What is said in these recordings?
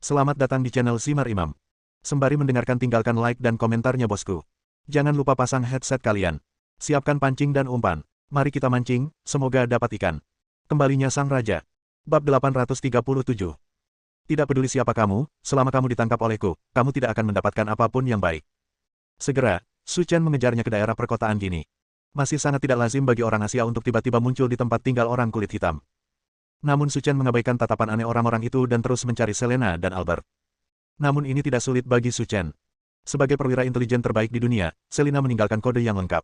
Selamat datang di channel Simar Imam. Sembari mendengarkan tinggalkan like dan komentarnya bosku. Jangan lupa pasang headset kalian. Siapkan pancing dan umpan. Mari kita mancing, semoga dapat ikan. Kembalinya Sang Raja. Bab 837. Tidak peduli siapa kamu, selama kamu ditangkap olehku, kamu tidak akan mendapatkan apapun yang baik. Segera, Su Chen mengejarnya ke daerah perkotaan Gini. Masih sangat tidak lazim bagi orang Asia untuk tiba-tiba muncul di tempat tinggal orang kulit hitam. Namun Su Chen mengabaikan tatapan aneh orang-orang itu dan terus mencari Selena dan Albert. Namun ini tidak sulit bagi Su Chen. Sebagai perwira intelijen terbaik di dunia, Selena meninggalkan kode yang lengkap.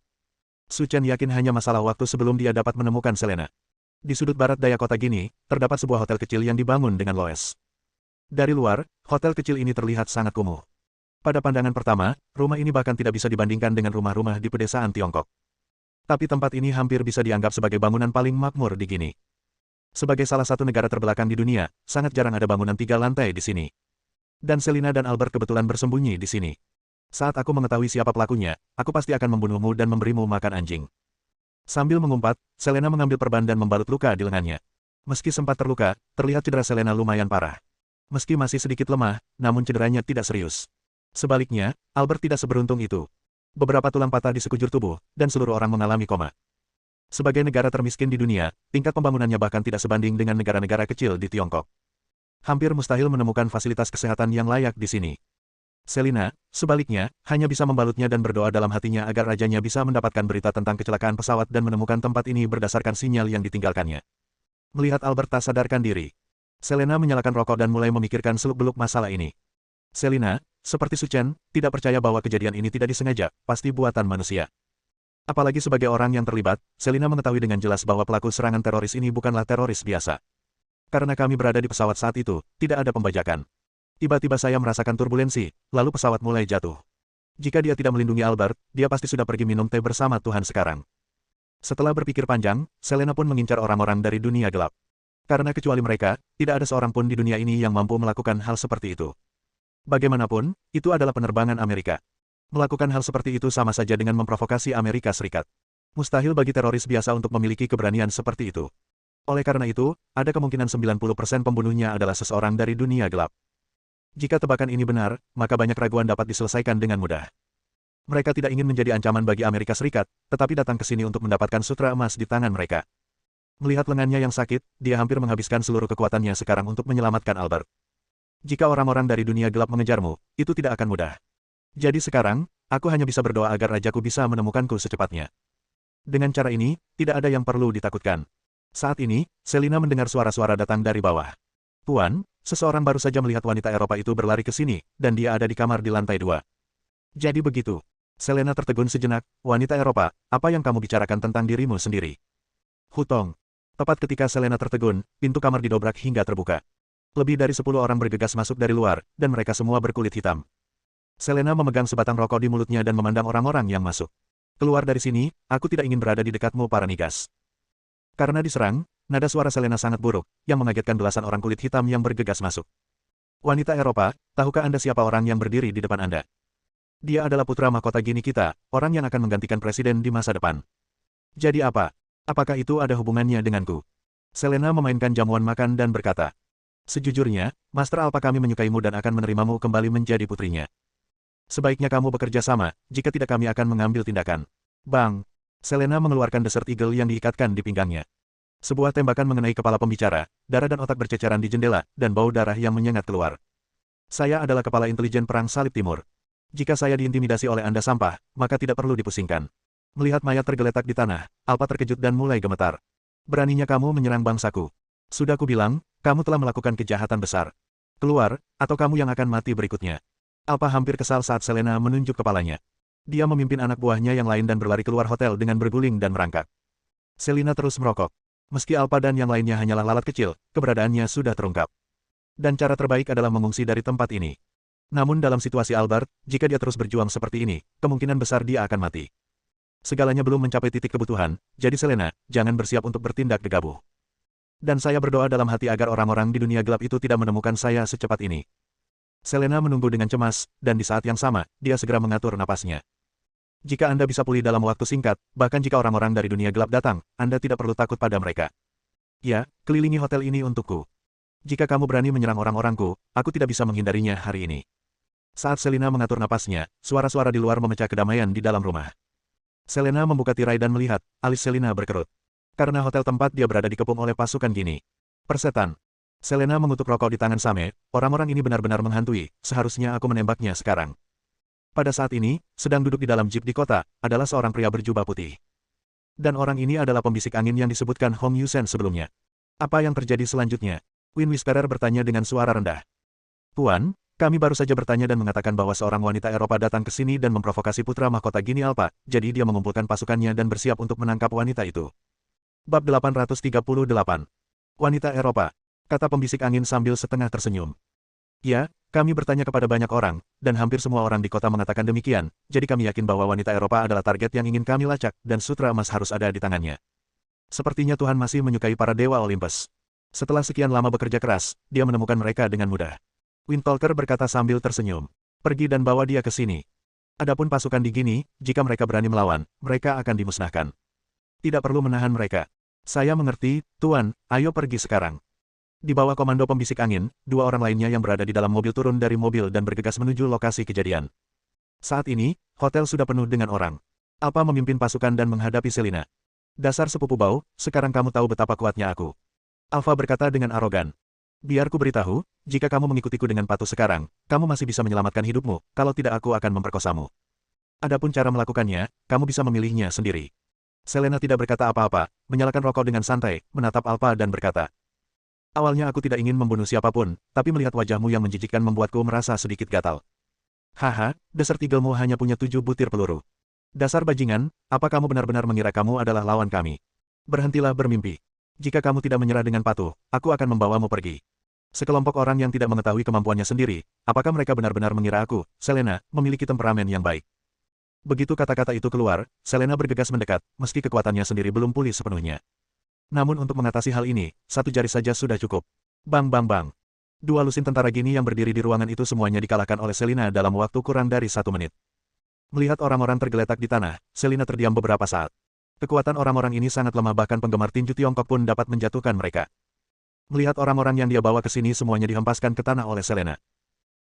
Su Chen yakin hanya masalah waktu sebelum dia dapat menemukan Selena. Di sudut barat daya kota Gini, terdapat sebuah hotel kecil yang dibangun dengan loes. Dari luar, hotel kecil ini terlihat sangat kumuh. Pada pandangan pertama, rumah ini bahkan tidak bisa dibandingkan dengan rumah-rumah di pedesaan Tiongkok. Tapi tempat ini hampir bisa dianggap sebagai bangunan paling makmur di Gini. Sebagai salah satu negara terbelakang di dunia, sangat jarang ada bangunan 3 lantai di sini. Dan Selena dan Albert kebetulan bersembunyi di sini. Saat aku mengetahui siapa pelakunya, aku pasti akan membunuhmu dan memberimu makan anjing. Sambil mengumpat, Selena mengambil perban dan membalut luka di lengannya. Meski sempat terluka, terlihat cedera Selena lumayan parah. Meski masih sedikit lemah, namun cederanya tidak serius. Sebaliknya, Albert tidak seberuntung itu. Beberapa tulang patah di sekujur tubuh, dan seluruh orang mengalami koma. Sebagai negara termiskin di dunia, tingkat pembangunannya bahkan tidak sebanding dengan negara-negara kecil di Tiongkok. Hampir mustahil menemukan fasilitas kesehatan yang layak di sini. Selena, sebaliknya, hanya bisa membalutnya dan berdoa dalam hatinya agar rajanya bisa mendapatkan berita tentang kecelakaan pesawat dan menemukan tempat ini berdasarkan sinyal yang ditinggalkannya. Melihat Albert tak sadarkan diri, Selena menyalakan rokok dan mulai memikirkan seluk-beluk masalah ini. Selena, seperti Su Chen, tidak percaya bahwa kejadian ini tidak disengaja, pasti buatan manusia. Apalagi sebagai orang yang terlibat, Selena mengetahui dengan jelas bahwa pelaku serangan teroris ini bukanlah teroris biasa. Karena kami berada di pesawat saat itu, tidak ada pembajakan. Tiba-tiba saya merasakan turbulensi, lalu pesawat mulai jatuh. Jika dia tidak melindungi Albert, dia pasti sudah pergi minum teh bersama Tuhan sekarang. Setelah berpikir panjang, Selena pun mengincar orang-orang dari dunia gelap. Karena kecuali mereka, tidak ada seorang pun di dunia ini yang mampu melakukan hal seperti itu. Bagaimanapun, itu adalah penerbangan Amerika. Melakukan hal seperti itu sama saja dengan memprovokasi Amerika Serikat. Mustahil bagi teroris biasa untuk memiliki keberanian seperti itu. Oleh karena itu, ada kemungkinan 90% pembunuhnya adalah seseorang dari dunia gelap. Jika tebakan ini benar, maka banyak raguan dapat diselesaikan dengan mudah. Mereka tidak ingin menjadi ancaman bagi Amerika Serikat, tetapi datang ke sini untuk mendapatkan sutra emas di tangan mereka. Melihat lengannya yang sakit, dia hampir menghabiskan seluruh kekuatannya sekarang untuk menyelamatkan Albert. Jika orang-orang dari dunia gelap mengejarmu, itu tidak akan mudah. Jadi sekarang, aku hanya bisa berdoa agar rajaku bisa menemukanku secepatnya. Dengan cara ini, tidak ada yang perlu ditakutkan. Saat ini, Selena mendengar suara-suara datang dari bawah. Tuan, seseorang baru saja melihat wanita Eropa itu berlari ke sini, dan dia ada di kamar di lantai 2. Jadi begitu. Selena tertegun sejenak, wanita Eropa, apa yang kamu bicarakan tentang dirimu sendiri? Hutong. Tepat ketika Selena tertegun, pintu kamar didobrak hingga terbuka. Lebih dari 10 orang bergegas masuk dari luar, dan mereka semua berkulit hitam. Selena memegang sebatang rokok di mulutnya dan memandang orang-orang yang masuk. Keluar dari sini, aku tidak ingin berada di dekatmu para nigas. Karena diserang, nada suara Selena sangat buruk, yang mengagetkan belasan orang kulit hitam yang bergegas masuk. Wanita Eropa, tahukah Anda siapa orang yang berdiri di depan Anda? Dia adalah putra mahkota Gini kita, orang yang akan menggantikan presiden di masa depan. Jadi apa? Apakah itu ada hubungannya denganku? Selena memainkan jamuan makan dan berkata, sejujurnya, Master Alpha kami menyukaimu dan akan menerimamu kembali menjadi putrinya. Sebaiknya kamu bekerja sama, jika tidak kami akan mengambil tindakan. Bang! Selena mengeluarkan Desert Eagle yang diikatkan di pinggangnya. Sebuah tembakan mengenai kepala pembicara, darah dan otak berceceran di jendela, dan bau darah yang menyengat keluar. Saya adalah kepala intelijen perang Salib Timur. Jika saya diintimidasi oleh Anda sampah, maka tidak perlu dipusingkan. Melihat mayat tergeletak di tanah, Alpha terkejut dan mulai gemetar. Beraninya kamu menyerang bangsaku. Sudah kubilang, kamu telah melakukan kejahatan besar. Keluar, atau kamu yang akan mati berikutnya. Alpha hampir kesal saat Selena menunjuk kepalanya. Dia memimpin anak buahnya yang lain dan berlari keluar hotel dengan berguling dan merangkak. Selena terus merokok. Meski Alpha dan yang lainnya hanyalah lalat kecil, keberadaannya sudah terungkap. Dan cara terbaik adalah mengungsi dari tempat ini. Namun dalam situasi Albert, jika dia terus berjuang seperti ini, kemungkinan besar dia akan mati. Segalanya belum mencapai titik kebutuhan, jadi Selena, jangan bersiap untuk bertindak gegabah. Dan saya berdoa dalam hati agar orang-orang di dunia gelap itu tidak menemukan saya secepat ini. Selena menunggu dengan cemas, dan di saat yang sama, dia segera mengatur napasnya. Jika Anda bisa pulih dalam waktu singkat, bahkan jika orang-orang dari dunia gelap datang, Anda tidak perlu takut pada mereka. Ya, kelilingi hotel ini untukku. Jika kamu berani menyerang orang-orangku, aku tidak bisa menghindarinya hari ini. Saat Selina mengatur napasnya, suara-suara di luar memecah kedamaian di dalam rumah. Selena membuka tirai dan melihat, alis Selina berkerut. Karena hotel tempat dia berada dikepung oleh pasukan Gini. Persetan. Selena mengutuk rokok di tangan Same, orang-orang ini benar-benar menghantui, seharusnya aku menembaknya sekarang. Pada saat ini, sedang duduk di dalam jeep di kota, adalah seorang pria berjubah putih. Dan orang ini adalah pembisik angin yang disebutkan Hong Yusen sebelumnya. Apa yang terjadi selanjutnya? Wind Whisperer bertanya dengan suara rendah. Tuan, kami baru saja bertanya dan mengatakan bahwa seorang wanita Eropa datang ke sini dan memprovokasi putra mahkota Gini Alpha, jadi dia mengumpulkan pasukannya dan bersiap untuk menangkap wanita itu. Bab 838. Wanita Eropa, kata pembisik angin sambil setengah tersenyum. Ya, kami bertanya kepada banyak orang, dan hampir semua orang di kota mengatakan demikian, jadi kami yakin bahwa wanita Eropa adalah target yang ingin kami lacak, dan sutra emas harus ada di tangannya. Sepertinya Tuhan masih menyukai para dewa Olympus. Setelah sekian lama bekerja keras, dia menemukan mereka dengan mudah. Windtalker berkata sambil tersenyum. Pergi dan bawa dia ke sini. Adapun pasukan di Gini, jika mereka berani melawan, mereka akan dimusnahkan. Tidak perlu menahan mereka. Saya mengerti, Tuan, ayo pergi sekarang. Di bawah komando pembisik angin, dua orang lainnya yang berada di dalam mobil turun dari mobil dan bergegas menuju lokasi kejadian. Saat ini, hotel sudah penuh dengan orang. Alpha memimpin pasukan dan menghadapi Selina. Dasar sepupu bau, sekarang kamu tahu betapa kuatnya aku. Alpha berkata dengan arogan. Biar ku beritahu, jika kamu mengikutiku dengan patuh sekarang, kamu masih bisa menyelamatkan hidupmu, kalau tidak aku akan memperkosamu. Adapun cara melakukannya, kamu bisa memilihnya sendiri. Selena tidak berkata apa-apa, menyalakan rokok dengan santai, menatap Alpha dan berkata. Awalnya aku tidak ingin membunuh siapapun, tapi melihat wajahmu yang menjijikkan membuatku merasa sedikit gatal. Haha, Desert Eagle-mu hanya punya 7 butir peluru. Dasar bajingan, apa kamu benar-benar mengira kamu adalah lawan kami? Berhentilah bermimpi. Jika kamu tidak menyerah dengan patuh, aku akan membawamu pergi. Sekelompok orang yang tidak mengetahui kemampuannya sendiri, apakah mereka benar-benar mengira aku, Selena, memiliki temperamen yang baik? Begitu kata-kata itu keluar, Selena bergegas mendekat, meski kekuatannya sendiri belum pulih sepenuhnya. Namun untuk mengatasi hal ini, satu jari saja sudah cukup. Bang bang bang. Dua lusin tentara Gini yang berdiri di ruangan itu semuanya dikalahkan oleh Selena dalam waktu kurang dari 1 menit. Melihat orang-orang tergeletak di tanah, Selena terdiam beberapa saat. Kekuatan orang-orang ini sangat lemah bahkan penggemar tinju Tiongkok pun dapat menjatuhkan mereka. Melihat orang-orang yang dia bawa ke sini semuanya dihempaskan ke tanah oleh Selena.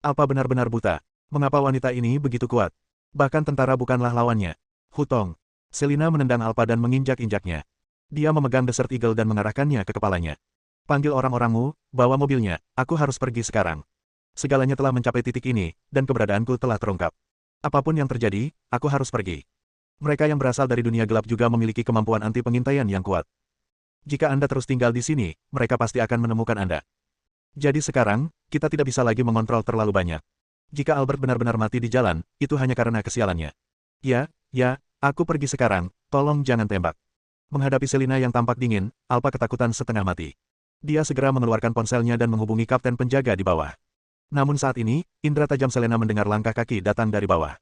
Alpha benar-benar buta. Mengapa wanita ini begitu kuat? Bahkan tentara bukanlah lawannya. Hutong. Selena menendang Alpha dan menginjak-injaknya. Dia memegang Desert Eagle dan mengarahkannya ke kepalanya. Panggil orang-orangmu, bawa mobilnya, aku harus pergi sekarang. Segalanya telah mencapai titik ini, dan keberadaanku telah terungkap. Apapun yang terjadi, aku harus pergi. Mereka yang berasal dari dunia gelap juga memiliki kemampuan anti pengintaian yang kuat. Jika Anda terus tinggal di sini, mereka pasti akan menemukan Anda. Jadi sekarang, kita tidak bisa lagi mengontrol terlalu banyak. Jika Albert benar-benar mati di jalan, itu hanya karena kesialannya. Ya, aku pergi sekarang, tolong jangan tembak. Menghadapi Selina yang tampak dingin, Alpha ketakutan setengah mati. Dia segera mengeluarkan ponselnya dan menghubungi kapten penjaga di bawah. Namun saat ini, indera tajam Selena mendengar langkah kaki datang dari bawah.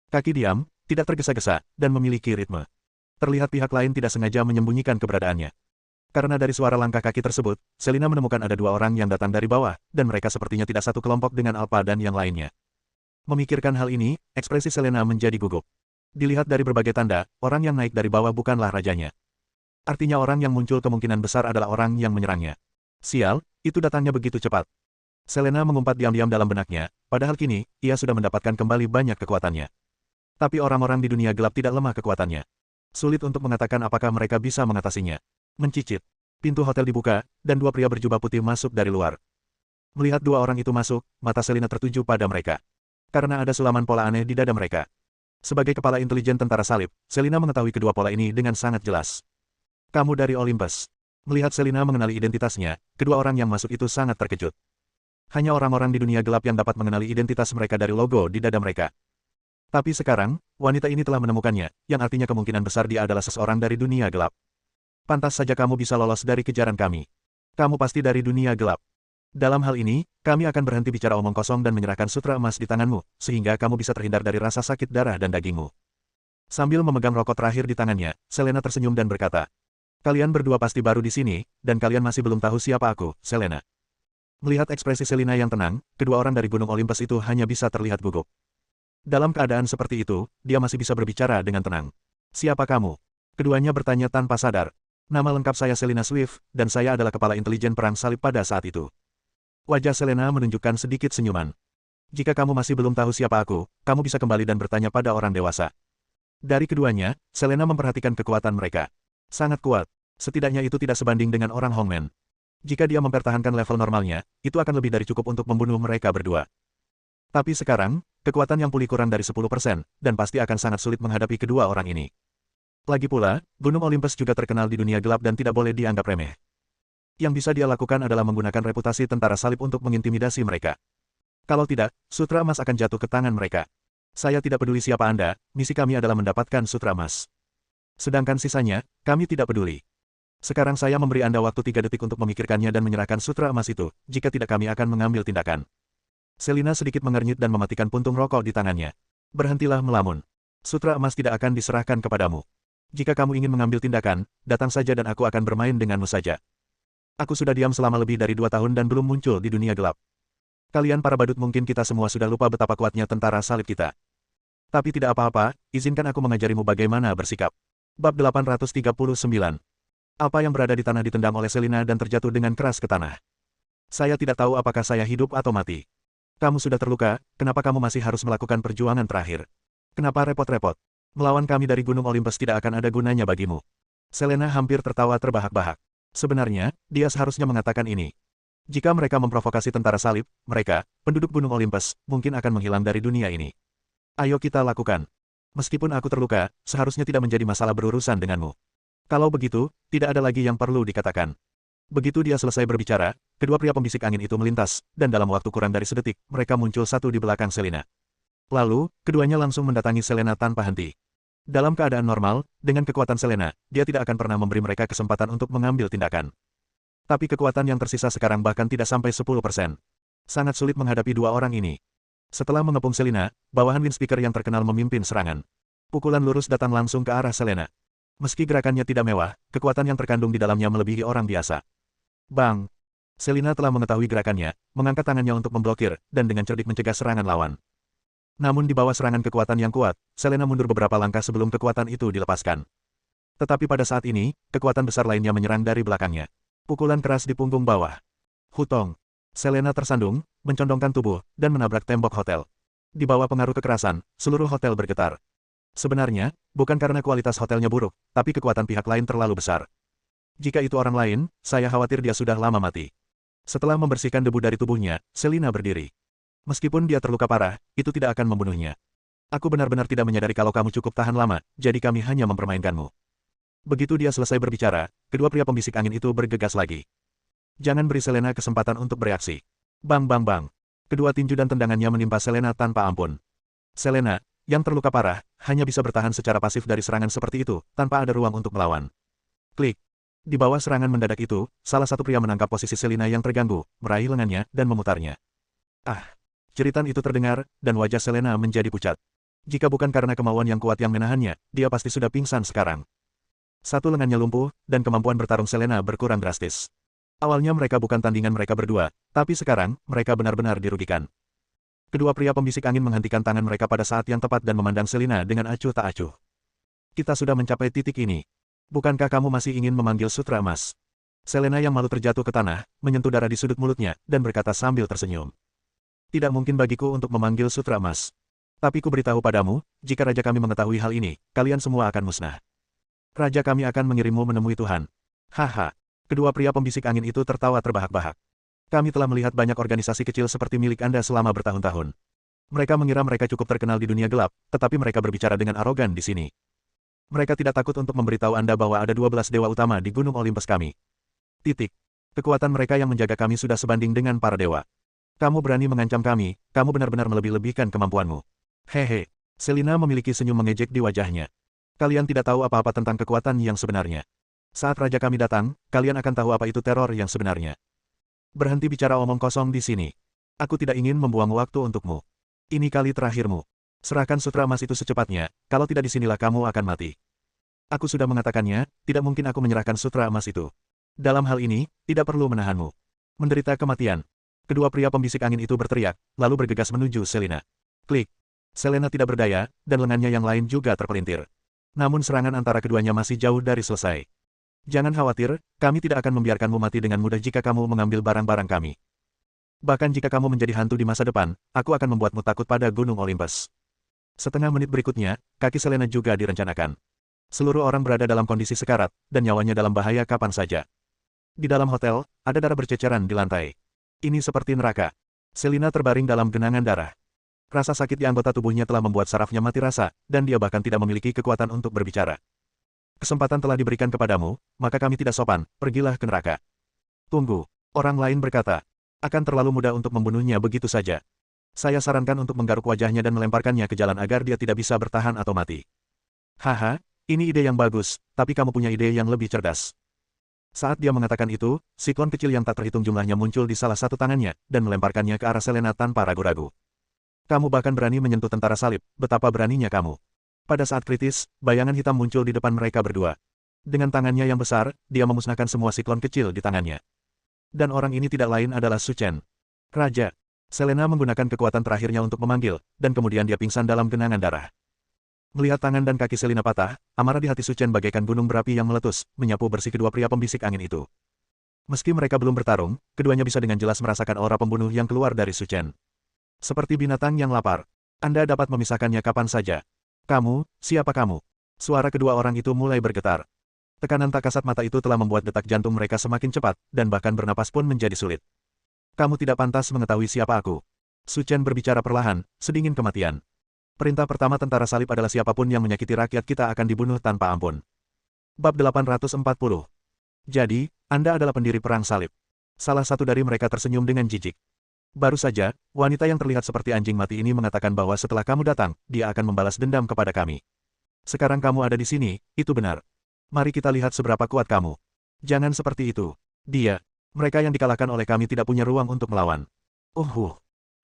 Kaki diam, tidak tergesa-gesa, dan memiliki ritme. Terlihat pihak lain tidak sengaja menyembunyikan keberadaannya. Karena dari suara langkah kaki tersebut, Selena menemukan ada dua orang yang datang dari bawah, dan mereka sepertinya tidak satu kelompok dengan Alpha dan yang lainnya. Memikirkan hal ini, ekspresi Selena menjadi gugup. Dilihat dari berbagai tanda, orang yang naik dari bawah bukanlah rajanya. Artinya orang yang muncul kemungkinan besar adalah orang yang menyerangnya. Sial, itu datangnya begitu cepat. Selena mengumpat diam-diam dalam benaknya, padahal kini, ia sudah mendapatkan kembali banyak kekuatannya. Tapi orang-orang di dunia gelap tidak lemah kekuatannya. Sulit untuk mengatakan apakah mereka bisa mengatasinya. Mencicit. Pintu hotel dibuka, dan dua pria berjubah putih masuk dari luar. Melihat dua orang itu masuk, mata Selena tertuju pada mereka. Karena ada sulaman pola aneh di dada mereka. Sebagai kepala intelijen tentara salib, Selena mengetahui kedua pola ini dengan sangat jelas. Kamu dari Olympus. Melihat Selena mengenali identitasnya, kedua orang yang masuk itu sangat terkejut. Hanya orang-orang di dunia gelap yang dapat mengenali identitas mereka dari logo di dada mereka. Tapi sekarang, wanita ini telah menemukannya, yang artinya kemungkinan besar dia adalah seseorang dari dunia gelap. Pantas saja kamu bisa lolos dari kejaran kami. Kamu pasti dari dunia gelap. Dalam hal ini, kami akan berhenti bicara omong kosong dan menyerahkan sutra emas di tanganmu, sehingga kamu bisa terhindar dari rasa sakit darah dan dagingmu. Sambil memegang rokok terakhir di tangannya, Selena tersenyum dan berkata, kalian berdua pasti baru di sini, dan kalian masih belum tahu siapa aku, Selena. Melihat ekspresi Selena yang tenang, kedua orang dari Gunung Olympus itu hanya bisa terlihat gugup. Dalam keadaan seperti itu, dia masih bisa berbicara dengan tenang. Siapa kamu? Keduanya bertanya tanpa sadar. Nama lengkap saya Selena Swift, dan saya adalah kepala intelijen perang salib pada saat itu. Wajah Selena menunjukkan sedikit senyuman. Jika kamu masih belum tahu siapa aku, kamu bisa kembali dan bertanya pada orang dewasa. Dari keduanya, Selena memperhatikan kekuatan mereka. Sangat kuat. Setidaknya itu tidak sebanding dengan orang Hongmen. Jika dia mempertahankan level normalnya, itu akan lebih dari cukup untuk membunuh mereka berdua. Tapi sekarang, kekuatan yang pulih kurang dari 10%, dan pasti akan sangat sulit menghadapi kedua orang ini. Lagi pula, Gunung Olympus juga terkenal di dunia gelap dan tidak boleh dianggap remeh. Yang bisa dia lakukan adalah menggunakan reputasi tentara salib untuk mengintimidasi mereka. Kalau tidak, sutra emas akan jatuh ke tangan mereka. Saya tidak peduli siapa Anda, misi kami adalah mendapatkan sutra emas. Sedangkan sisanya, kami tidak peduli. Sekarang saya memberi Anda waktu 3 detik untuk memikirkannya dan menyerahkan sutra emas itu, jika tidak kami akan mengambil tindakan. Selina sedikit mengernyit dan mematikan puntung rokok di tangannya. Berhentilah melamun. Sutra emas tidak akan diserahkan kepadamu. Jika kamu ingin mengambil tindakan, datang saja dan aku akan bermain denganmu saja. Aku sudah diam selama lebih dari 2 tahun dan belum muncul di dunia gelap. Kalian para badut mungkin kita semua sudah lupa betapa kuatnya tentara salib kita. Tapi tidak apa-apa, izinkan aku mengajarimu bagaimana bersikap. Bab 839. Apa yang berada di tanah ditendang oleh Selina dan terjatuh dengan keras ke tanah. Saya tidak tahu apakah saya hidup atau mati. Kamu sudah terluka, kenapa kamu masih harus melakukan perjuangan terakhir? Kenapa repot-repot? Melawan kami dari Gunung Olympus tidak akan ada gunanya bagimu. Selena hampir tertawa terbahak-bahak. Sebenarnya, dia seharusnya mengatakan ini. Jika mereka memprovokasi tentara salib, mereka, penduduk Gunung Olympus, mungkin akan menghilang dari dunia ini. Ayo kita lakukan. Meskipun aku terluka, seharusnya tidak menjadi masalah berurusan denganmu. Kalau begitu, tidak ada lagi yang perlu dikatakan. Begitu dia selesai berbicara, kedua pria pembisik angin itu melintas, dan dalam waktu kurang dari sedetik, mereka muncul satu di belakang Selena. Lalu, keduanya langsung mendatangi Selena tanpa henti. Dalam keadaan normal, dengan kekuatan Selena, dia tidak akan pernah memberi mereka kesempatan untuk mengambil tindakan. Tapi kekuatan yang tersisa sekarang bahkan tidak sampai 10%. Sangat sulit menghadapi dua orang ini. Setelah mengepung Selena, bawahan Windspeaker yang terkenal memimpin serangan. Pukulan lurus datang langsung ke arah Selena. Meski gerakannya tidak mewah, kekuatan yang terkandung di dalamnya melebihi orang biasa. Bang! Selena telah mengetahui gerakannya, mengangkat tangannya untuk memblokir, dan dengan cerdik mencegah serangan lawan. Namun di bawah serangan kekuatan yang kuat, Selena mundur beberapa langkah sebelum kekuatan itu dilepaskan. Tetapi pada saat ini, kekuatan besar lainnya menyerang dari belakangnya. Pukulan keras di punggung bawah. Hutong! Selena tersandung, mencondongkan tubuh, dan menabrak tembok hotel. Di bawah pengaruh kekerasan, seluruh hotel bergetar. Sebenarnya, bukan karena kualitas hotelnya buruk, tapi kekuatan pihak lain terlalu besar. Jika itu orang lain, saya khawatir dia sudah lama mati. Setelah membersihkan debu dari tubuhnya, Selena berdiri. Meskipun dia terluka parah, itu tidak akan membunuhnya. Aku benar-benar tidak menyadari kalau kamu cukup tahan lama, jadi kami hanya mempermainkanmu. Begitu dia selesai berbicara, kedua pria pembisik angin itu bergegas lagi. Jangan beri Selena kesempatan untuk bereaksi. Bang bang bang. Kedua tinju dan tendangannya menimpa Selena tanpa ampun. Selena, yang terluka parah, hanya bisa bertahan secara pasif dari serangan seperti itu, tanpa ada ruang untuk melawan. Klik. Di bawah serangan mendadak itu, salah satu pria menangkap posisi Selena yang terganggu, meraih lengannya, dan memutarnya. Ah! Jeritan itu terdengar, dan wajah Selena menjadi pucat. Jika bukan karena kemauan yang kuat yang menahannya, dia pasti sudah pingsan sekarang. Satu lengannya lumpuh, dan kemampuan bertarung Selena berkurang drastis. Awalnya mereka bukan tandingan mereka berdua, tapi sekarang, mereka benar-benar dirugikan. Kedua pria pembisik angin menghentikan tangan mereka pada saat yang tepat dan memandang Selena dengan acuh tak acuh. Kita sudah mencapai titik ini. Bukankah kamu masih ingin memanggil sutra emas? Selena yang malu terjatuh ke tanah, menyentuh darah di sudut mulutnya, dan berkata sambil tersenyum. Tidak mungkin bagiku untuk memanggil sutra emas. Tapi ku beritahu padamu, jika raja kami mengetahui hal ini, kalian semua akan musnah. Raja kami akan mengirimmu menemui Tuhan. Haha. Kedua pria pembisik angin itu tertawa terbahak-bahak. Kami telah melihat banyak organisasi kecil seperti milik Anda selama bertahun-tahun. Mereka mengira mereka cukup terkenal di dunia gelap, tetapi mereka berbicara dengan arogan di sini. Mereka tidak takut untuk memberitahu Anda bahwa ada 12 dewa utama di Gunung Olympus kami. Titik. Kekuatan mereka yang menjaga kami sudah sebanding dengan para dewa. Kamu berani mengancam kami, kamu benar-benar melebih-lebihkan kemampuanmu. Hehe. Selena memiliki senyum mengejek di wajahnya. Kalian tidak tahu apa-apa tentang kekuatan yang sebenarnya. Saat raja kami datang, kalian akan tahu apa itu teror yang sebenarnya. Berhenti bicara omong kosong di sini. Aku tidak ingin membuang waktu untukmu. Ini kali terakhirmu. Serahkan sutra emas itu secepatnya, kalau tidak disinilah kamu akan mati. Aku sudah mengatakannya, tidak mungkin aku menyerahkan sutra emas itu. Dalam hal ini, tidak perlu menahanmu. Menderita kematian. Kedua pria pembisik angin itu berteriak, lalu bergegas menuju Selena. Klik. Selena tidak berdaya, dan lengannya yang lain juga terpelintir. Namun serangan antara keduanya masih jauh dari selesai. Jangan khawatir, kami tidak akan membiarkanmu mati dengan mudah jika kamu mengambil barang-barang kami. Bahkan jika kamu menjadi hantu di masa depan, aku akan membuatmu takut pada Gunung Olympus. Setengah menit berikutnya, kaki Selena juga direncanakan. Seluruh orang berada dalam kondisi sekarat, dan nyawanya dalam bahaya kapan saja. Di dalam hotel, ada darah berceceran di lantai. Ini seperti neraka. Selena terbaring dalam genangan darah. Rasa sakit di anggota tubuhnya telah membuat sarafnya mati rasa, dan dia bahkan tidak memiliki kekuatan untuk berbicara. Kesempatan telah diberikan kepadamu, maka kami tidak sopan, pergilah ke neraka. Tunggu, orang lain berkata. Akan terlalu mudah untuk membunuhnya begitu saja. Saya sarankan untuk menggaruk wajahnya dan melemparkannya ke jalan agar dia tidak bisa bertahan atau mati. Haha, ini ide yang bagus, tapi kamu punya ide yang lebih cerdas. Saat dia mengatakan itu, siklon kecil yang tak terhitung jumlahnya muncul di salah satu tangannya, dan melemparkannya ke arah Selena tanpa ragu-ragu. Kamu bahkan berani menyentuh tentara salib, betapa beraninya kamu. Pada saat kritis, bayangan hitam muncul di depan mereka berdua. Dengan tangannya yang besar, dia memusnahkan semua siklon kecil di tangannya. Dan orang ini tidak lain adalah Su Chen. Raja. Selena menggunakan kekuatan terakhirnya untuk memanggil, dan kemudian dia pingsan dalam genangan darah. Melihat tangan dan kaki Selena patah, amarah di hati Su Chen bagaikan gunung berapi yang meletus, menyapu bersih kedua pria pembisik angin itu. Meski mereka belum bertarung, keduanya bisa dengan jelas merasakan aura pembunuh yang keluar dari Su Chen. Seperti binatang yang lapar. Anda dapat memisahkannya kapan saja. Kamu, siapa kamu? Suara kedua orang itu mulai bergetar. Tekanan tak kasat mata itu telah membuat detak jantung mereka semakin cepat, dan bahkan bernapas pun menjadi sulit. Kamu tidak pantas mengetahui siapa aku. Su Chen berbicara perlahan, sedingin kematian. Perintah pertama tentara salib adalah siapapun yang menyakiti rakyat kita akan dibunuh tanpa ampun. Bab 840. Jadi, Anda adalah pendiri perang salib. Salah satu dari mereka tersenyum dengan jijik. Baru saja, wanita yang terlihat seperti anjing mati ini mengatakan bahwa setelah kamu datang, dia akan membalas dendam kepada kami. Sekarang kamu ada di sini, itu benar. Mari kita lihat seberapa kuat kamu. Jangan seperti itu. Mereka yang dikalahkan oleh kami tidak punya ruang untuk melawan.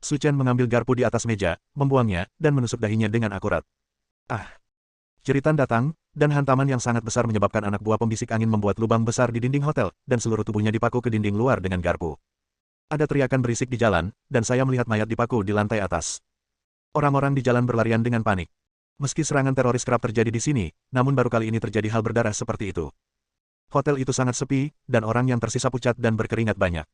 Su Chen mengambil garpu di atas meja, membuangnya, dan menusuk dahinya dengan akurat. Jeritan datang, dan hantaman yang sangat besar menyebabkan anak buah pembisik angin membuat lubang besar di dinding hotel, dan seluruh tubuhnya dipaku ke dinding luar dengan garpu. Ada teriakan berisik di jalan, dan saya melihat mayat dipaku di lantai atas. Orang-orang di jalan berlarian dengan panik. Meski serangan teroris kerap terjadi di sini, namun baru kali ini terjadi hal berdarah seperti itu. Hotel itu sangat sepi, dan orang yang tersisa pucat dan berkeringat banyak.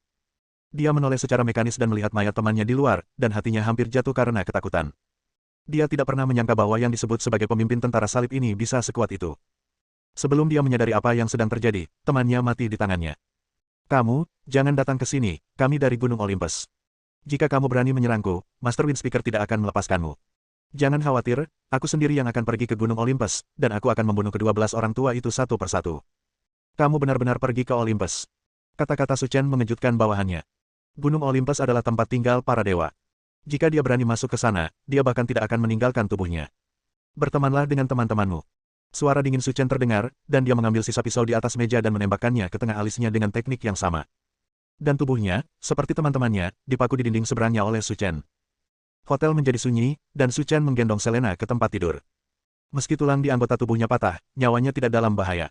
Dia menoleh secara mekanis dan melihat mayat temannya di luar, dan hatinya hampir jatuh karena ketakutan. Dia tidak pernah menyangka bahwa yang disebut sebagai pemimpin tentara salib ini bisa sekuat itu. Sebelum dia menyadari apa yang sedang terjadi, temannya mati di tangannya. Kamu, jangan datang ke sini, kami dari Gunung Olympus. Jika kamu berani menyerangku, Master Windspeaker tidak akan melepaskanmu. Jangan khawatir, aku sendiri yang akan pergi ke Gunung Olympus, dan aku akan membunuh ke-12 orang tua itu satu persatu. Kamu benar-benar pergi ke Olympus. Kata-kata Su Chen mengejutkan bawahannya. Gunung Olympus adalah tempat tinggal para dewa. Jika dia berani masuk ke sana, dia bahkan tidak akan meninggalkan tubuhnya. Bertemanlah dengan teman-temanmu. Suara dingin Su Chen terdengar, dan dia mengambil sisa pisau di atas meja dan menembakkannya ke tengah alisnya dengan teknik yang sama. Dan tubuhnya, seperti teman-temannya, dipaku di dinding seberangnya oleh Su Chen. Hotel menjadi sunyi, dan Su Chen menggendong Selena ke tempat tidur. Meski tulang di anggota tubuhnya patah, nyawanya tidak dalam bahaya.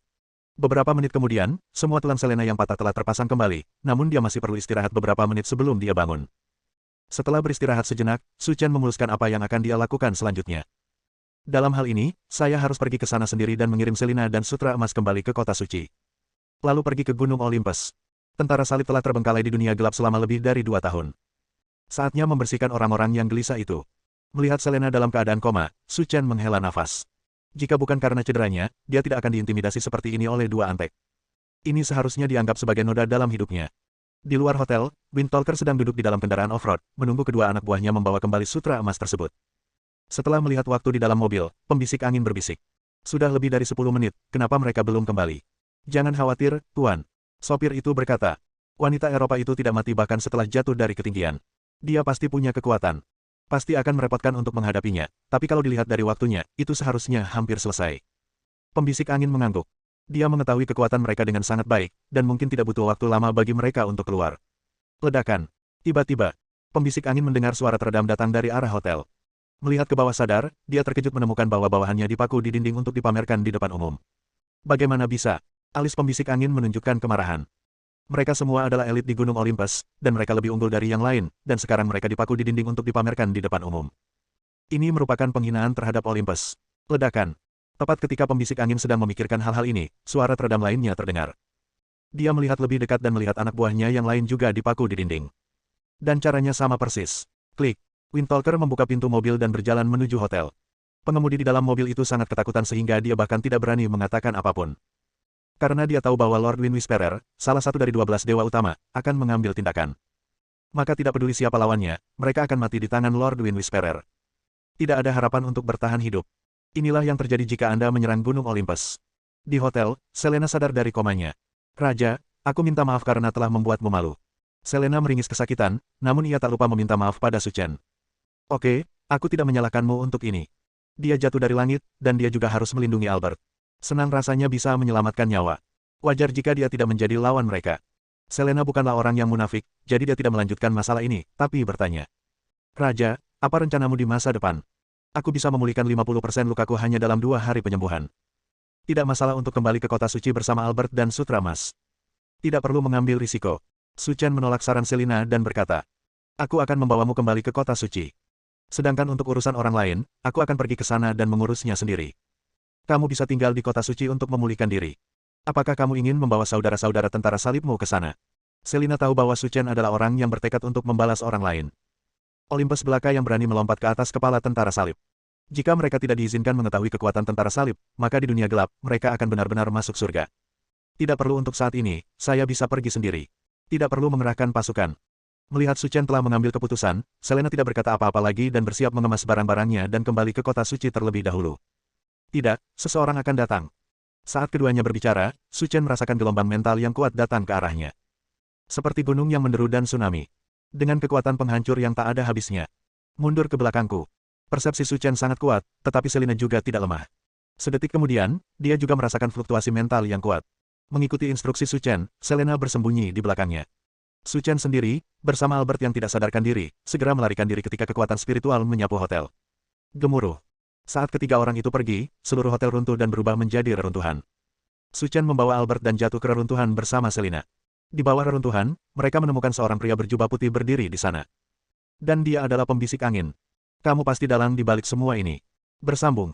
Beberapa menit kemudian, semua tulang Selena yang patah telah terpasang kembali, namun dia masih perlu istirahat beberapa menit sebelum dia bangun. Setelah beristirahat sejenak, Su Chen memuluskan apa yang akan dia lakukan selanjutnya. Dalam hal ini, saya harus pergi ke sana sendiri dan mengirim Selena dan Sutra Emas kembali ke Kota Suci. Lalu pergi ke Gunung Olympus. Tentara salib telah terbengkalai di dunia gelap selama lebih dari 2 tahun. Saatnya membersihkan orang-orang yang gelisah itu. Melihat Selena dalam keadaan koma, Su Chen menghela nafas. Jika bukan karena cederanya, dia tidak akan diintimidasi seperti ini oleh 2 antek. Ini seharusnya dianggap sebagai noda dalam hidupnya. Di luar hotel, Windtalker sedang duduk di dalam kendaraan off-road, menunggu kedua anak buahnya membawa kembali sutra emas tersebut. Setelah melihat waktu di dalam mobil, pembisik angin berbisik. Sudah lebih dari 10 menit, kenapa mereka belum kembali? Jangan khawatir, Tuan. Sopir itu berkata. Wanita Eropa itu tidak mati bahkan setelah jatuh dari ketinggian. Dia pasti punya kekuatan. Pasti akan merepotkan untuk menghadapinya, tapi kalau dilihat dari waktunya, itu seharusnya hampir selesai. Pembisik angin mengangguk. Dia mengetahui kekuatan mereka dengan sangat baik, dan mungkin tidak butuh waktu lama bagi mereka untuk keluar. Ledakan. Tiba-tiba, pembisik angin mendengar suara teredam datang dari arah hotel. Melihat ke bawah sadar, dia terkejut menemukan bahwa bawahannya dipaku di dinding untuk dipamerkan di depan umum. Bagaimana bisa? Alis pembisik angin menunjukkan kemarahan. Mereka semua adalah elit di Gunung Olympus, dan mereka lebih unggul dari yang lain, dan sekarang mereka dipaku di dinding untuk dipamerkan di depan umum. Ini merupakan penghinaan terhadap Olympus. Ledakan. Tepat ketika pembisik angin sedang memikirkan hal-hal ini, suara teredam lainnya terdengar. Dia melihat lebih dekat dan melihat anak buahnya yang lain juga dipaku di dinding. Dan caranya sama persis. Klik. Windtalker membuka pintu mobil dan berjalan menuju hotel. Pengemudi di dalam mobil itu sangat ketakutan sehingga dia bahkan tidak berani mengatakan apapun. Karena dia tahu bahwa Lord Wind Whisperer, salah satu dari 12 dewa utama, akan mengambil tindakan. Maka tidak peduli siapa lawannya, mereka akan mati di tangan Lord Wind Whisperer. Tidak ada harapan untuk bertahan hidup. Inilah yang terjadi jika Anda menyerang Gunung Olympus. Di hotel, Selena sadar dari komanya. Raja, aku minta maaf karena telah membuatmu malu. Selena meringis kesakitan, namun ia tak lupa meminta maaf pada Su Chen. Oke, aku tidak menyalahkanmu untuk ini. Dia jatuh dari langit, dan dia juga harus melindungi Albert. Senang rasanya bisa menyelamatkan nyawa. Wajar jika dia tidak menjadi lawan mereka. Selena bukanlah orang yang munafik, jadi dia tidak melanjutkan masalah ini, tapi bertanya. Raja, apa rencanamu di masa depan? Aku bisa memulihkan 50% lukaku hanya dalam 2 hari penyembuhan. Tidak masalah untuk kembali ke kota suci bersama Albert dan Sutra Mas. Tidak perlu mengambil risiko. Su Chen menolak saran Selina dan berkata, aku akan membawamu kembali ke kota suci. Sedangkan untuk urusan orang lain, aku akan pergi ke sana dan mengurusnya sendiri. Kamu bisa tinggal di kota suci untuk memulihkan diri. Apakah kamu ingin membawa saudara-saudara tentara salibmu ke sana? Selina tahu bahwa Su Chen adalah orang yang bertekad untuk membalas orang lain. Olympus belaka yang berani melompat ke atas kepala tentara salib. Jika mereka tidak diizinkan mengetahui kekuatan tentara salib, maka di dunia gelap, mereka akan benar-benar masuk surga. Tidak perlu untuk saat ini, saya bisa pergi sendiri. Tidak perlu mengerahkan pasukan. Melihat Su Chen telah mengambil keputusan, Selena tidak berkata apa-apa lagi dan bersiap mengemas barang-barangnya dan kembali ke kota suci terlebih dahulu. Tidak, seseorang akan datang. Saat keduanya berbicara, Su Chen merasakan gelombang mental yang kuat datang ke arahnya. Seperti gunung yang menderu dan tsunami. Dengan kekuatan penghancur yang tak ada habisnya. Mundur ke belakangku. Persepsi Su Chen sangat kuat, tetapi Selina juga tidak lemah. Sedetik kemudian, dia juga merasakan fluktuasi mental yang kuat. Mengikuti instruksi Su Chen, Selena bersembunyi di belakangnya. Su Chen sendiri, bersama Albert yang tidak sadarkan diri, segera melarikan diri ketika kekuatan spiritual menyapu hotel. Gemuruh. Saat ketiga orang itu pergi, seluruh hotel runtuh dan berubah menjadi reruntuhan. Su Chen membawa Albert dan jatuh ke reruntuhan bersama Selina. Di bawah reruntuhan, mereka menemukan seorang pria berjubah putih berdiri di sana. Dan dia adalah pembisik angin. Kamu pasti dalang di balik semua ini. Bersambung.